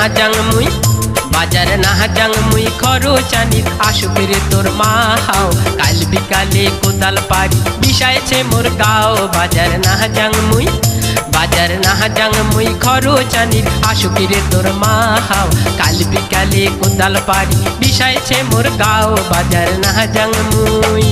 যাং মুই বাজার না যাং মুই খরচানির আশুকের তোর মা হাও কাল বিকালে কোদাল পারি বিষাইছে মোর গাও বাজার না যাং মুই বাজার না যাং মুই খরচানির আশুকের তোর মা হাও কাল বিকালে কোদাল পারি বিষাইছে মোর গাও বাজার না যাং মুই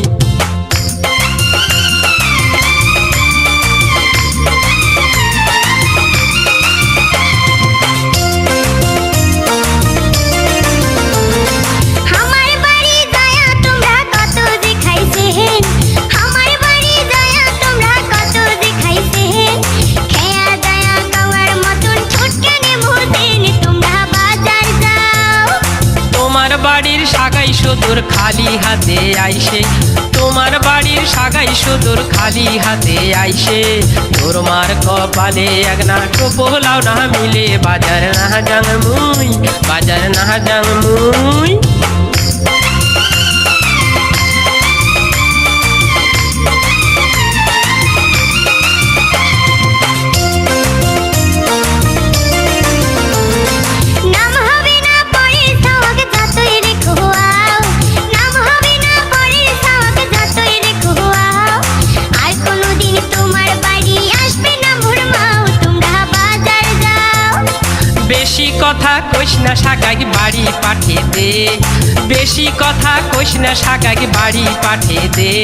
বাড়ির সাগাই সুদূর খালি হাতে আইসে তোমার বাড়ির সাগাই সুদূর খালি হাতে আইসে তোর মার কপালে এক না টোপলাও না মিলে বাজার না যাং মুই বাজার না যাং মুই বেশি কথা কইস না সাগাই বাড়ি পাঠিয়ে দে বেশি কথা কইস না সাগাই বাড়ি পাঠিয়ে দে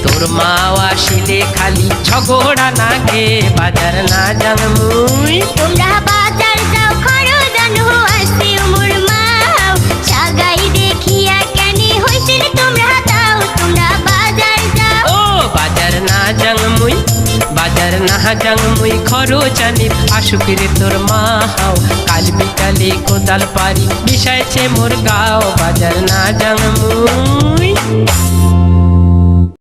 তোর মা আসিলে খালি ঝগড়া না গে বাজার না যাং মুই তোমরা বাজার যাও খরদান আসছে মোর মা সাগাই দেখিয়া কেনে হইছিল তোমরা দাও তোমরা বাজার যাও ও বাজার না যাং মুই বাজার না যাং মুই খরচানির আশুকের তোর মা হাও কাল বিকালে কোদাল পারি বিষাইছে মোর গাও বাজার না যাং মুই